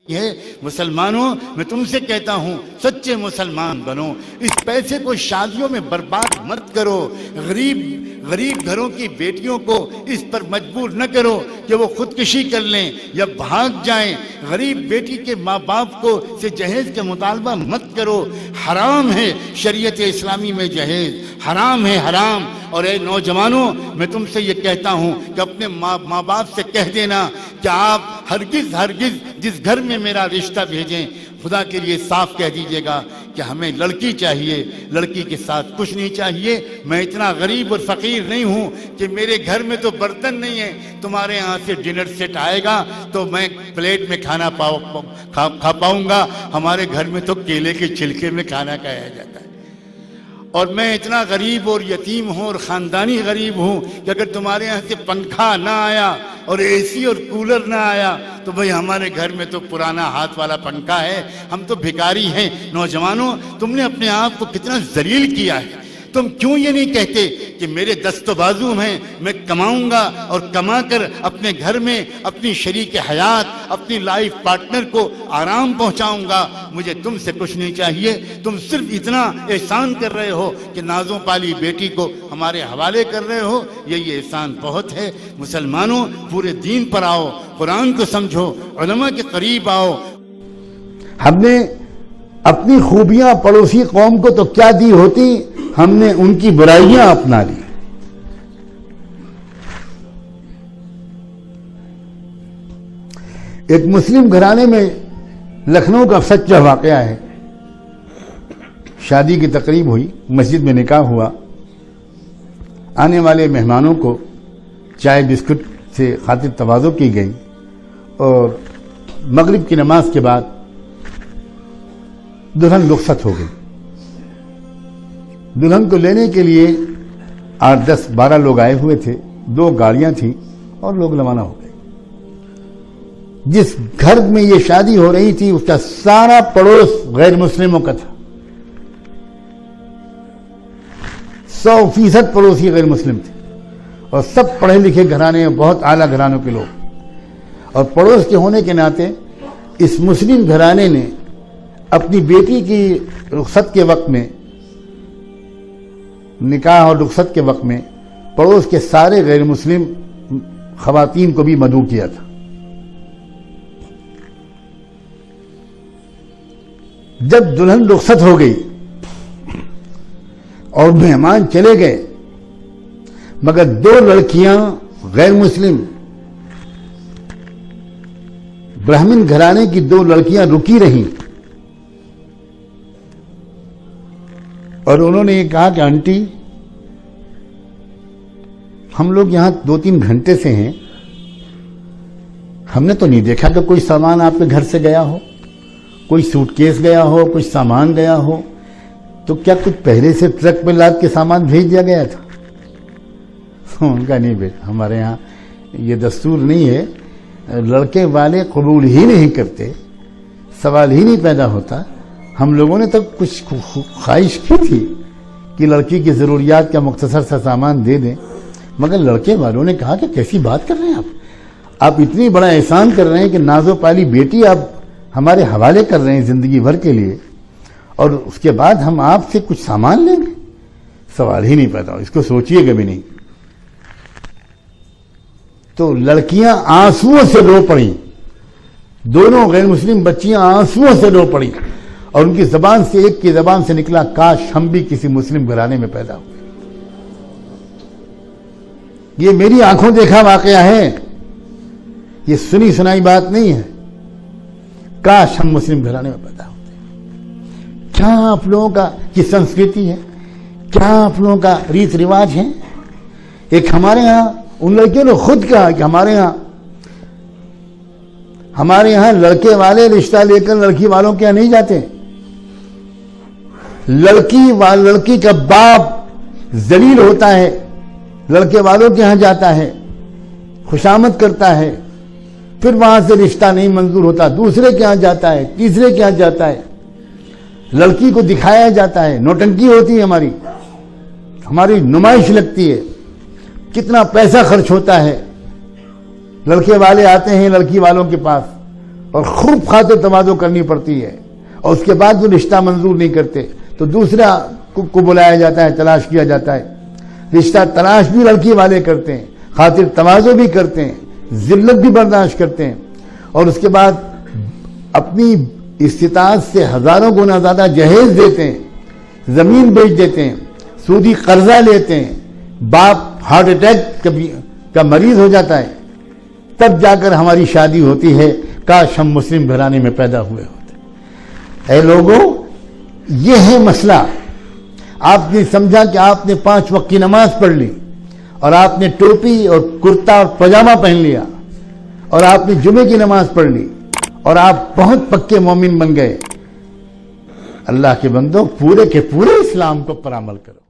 ہے مسلمانوں، میں تم سے کہتا ہوں سچے مسلمان بنو، اس پیسے کو شادیوں میں برباد مت کرو، غریب گھروں کی بیٹیوں کو اس پر مجبور نہ کرو کہ وہ خودکشی کر لیں یا بھاگ جائیں، غریب بیٹی کے ماں باپ کو سے جہیز کا مطالبہ مت کرو، حرام ہے شریعت اسلامی میں جہیز، حرام ہے حرام۔ اور اے نوجوانوں، میں تم سے یہ کہتا ہوں کہ اپنے ماں باپ سے کہہ دینا کہ آپ ہرگز جس گھر میں میرا رشتہ بھیجیں، خدا کے لیے صاف کہہ دیجئے گا کہ ہمیں لڑکی چاہیے، لڑکی کے ساتھ کچھ نہیں چاہیے۔ میں اتنا غریب اور فقیر نہیں ہوں کہ میرے گھر میں تو برتن نہیں ہے، تمہارے یہاں سے ڈنر سیٹ آئے گا تو میں پلیٹ میں کھانا کھا پاؤں گا، ہمارے گھر میں تو کیلے کے چھلکے میں کھانا کھایا جاتا ہے۔ اور میں اتنا غریب اور یتیم ہوں اور خاندانی غریب ہوں کہ اگر تمہارے یہاں سے پنکھا نہ آیا اور اے سی اور کولر نہ آیا تو بھئی ہمارے گھر میں تو پرانا ہاتھ والا پنکھا ہے، ہم تو بھکاری ہیں۔ نوجوانوں، تم نے اپنے آپ کو کتنا ذلیل کیا ہے، تم کیوں یہ نہیں کہتے کہ میرے دست و بازو ہیں، میں کماؤں گا اور کما کر اپنے گھر میں اپنی شریک حیات، اپنی لائف پارٹنر کو آرام پہنچاؤں گا، مجھے تم سے کچھ نہیں چاہیے۔ تم صرف اتنا احسان کر رہے ہو کہ نازوں پالی بیٹی کو ہمارے حوالے کر رہے ہو، یہ احسان بہت ہے۔ مسلمانوں، پورے دین پر آؤ، قرآن کو سمجھو، علماء کے قریب آؤ۔ ہم نے اپنی خوبیاں پڑوسی قوم کو تو کیا دی ہوتی، ہم نے ان کی برائیاں اپنا لی۔ ایک مسلم گھرانے میں لکھنؤ کا سچا واقعہ ہے، شادی کی تقریب ہوئی، مسجد میں نکاح ہوا، آنے والے مہمانوں کو چائے بسکٹ سے خاطر تواضع کی گئی، اور مغرب کی نماز کے بعد دلہن رخصت ہو گئی۔ دلہن کو لینے کے لیے 8 10 12 لوگ آئے ہوئے تھے، 2 گاڑیاں تھیں اور لوگ روانہ ہو گئے۔ جس گھر میں یہ شادی ہو رہی تھی اس کا سارا پڑوس غیر مسلموں کا تھا، 100% پڑوسی غیر مسلم تھے، اور سب پڑھے لکھے گھرانے، بہت اعلیٰ گھرانوں کے لوگ۔ اور پڑوس کے ہونے کے ناطے اس مسلم گھرانے نے اپنی بیٹی کی رخصت کے وقت میں، نکاح اور رخصت کے وقت میں، پڑوس کے سارے غیر مسلم خواتین کو بھی مدعو کیا تھا۔ جب دلہن رخصت ہو گئی اور مہمان چلے گئے، مگر 2 لڑکیاں غیر مسلم برہمن گھرانے کی 2 لڑکیاں رکی رہیں، اور انہوں نے یہ کہا کہ آنٹی، ہم لوگ یہاں 2-3 گھنٹے سے ہیں، ہم نے تو نہیں دیکھا کہ کوئی سامان آپ کے گھر سے گیا ہو، کوئی سوٹ کیس گیا ہو، کچھ سامان گیا ہو، تو کیا کچھ پہلے سے ٹرک پہ لاد کے سامان بھیج دیا گیا تھا؟ ان کا نہیں بیٹا، ہمارے ہاں یہ دستور نہیں ہے، لڑکے والے قبول ہی نہیں کرتے، سوال ہی نہیں پیدا ہوتا۔ ہم لوگوں نے تو کچھ خواہش کی تھی کہ لڑکی کی ضروریات کا مختصر سا سامان دے دیں، مگر لڑکے والوں نے کہا کہ کیسی بات کر رہے ہیں آپ اتنی بڑا احسان کر رہے ہیں کہ نازو پالی بیٹی آپ ہمارے حوالے کر رہے ہیں زندگی بھر کے لیے، اور اس کے بعد ہم آپ سے کچھ سامان لیں گے؟ سوال ہی نہیں پیدا ہو، اس کو سوچیے گا بھی نہیں۔ تو لڑکیاں آنسوؤں سے رو پڑیں، دونوں غیر مسلم بچیاں آنسوؤں سے رو پڑیں، اور ان کی زبان سے، ایک کی زبان سے نکلا، کاش ہم بھی کسی مسلم گھرانے میں پیدا ہوئے۔ یہ میری آنکھوں دیکھا واقعہ ہے، یہ سنی سنائی بات نہیں ہے۔ کاش ہم مسلم گھرانے میں پیدا ہوتے۔ کیا آپ لوگوں کا کی سنسکرتی ہے، کیا آپ لوگوں کا ریت رواج ہے؟ ایک ہمارے ہاں ان لڑکیوں نے خود کہا کہ ہمارے یہاں لڑکے والے رشتہ لے کر لڑکی والوں کے یہاں نہیں جاتے، لڑکی کا باپ ذلیل ہوتا ہے، لڑکے والوں کے یہاں جاتا ہے، خوشامد کرتا ہے، پھر وہاں سے رشتہ نہیں منظور ہوتا، دوسرے کے یہاں جاتا ہے، تیسرے کے یہاں جاتا ہے، لڑکی کو دکھایا جاتا ہے، نوٹنکی ہوتی ہے، ہماری نمائش لگتی ہے، کتنا پیسہ خرچ ہوتا ہے، لڑکے والے آتے ہیں لڑکی والوں کے پاس اور خوب خاطر تواضع کرنی پڑتی ہے، اور اس کے بعد وہ رشتہ منظور نہیں کرتے تو دوسرا کو بلایا جاتا ہے، تلاش کیا جاتا ہے۔ رشتہ تلاش بھی لڑکی والے کرتے ہیں، خاطر تواضع بھی کرتے ہیں، ذلت بھی برداشت کرتے ہیں، اور اس کے بعد اپنی استطاعت سے ہزاروں گنا زیادہ جہیز دیتے ہیں، زمین بیچ دیتے ہیں، سودی قرضہ لیتے ہیں، باپ ہارٹ اٹیک کا مریض ہو جاتا ہے، تب جا کر ہماری شادی ہوتی ہے۔ کاش ہم مسلم گھرانے میں پیدا ہوئے ہوتے۔ اے لوگوں، یہ ہے مسئلہ۔ آپ نے سمجھا کہ آپ نے 5 وقت کی نماز پڑھ لی، اور آپ نے ٹوپی اور کرتا اور پاجامہ پہن لیا، اور آپ نے جمعے کی نماز پڑھ لی، اور آپ بہت پکے مومن بن گئے۔ اللہ کے بندو، پورے کے پورے اسلام کو پر عمل کرو۔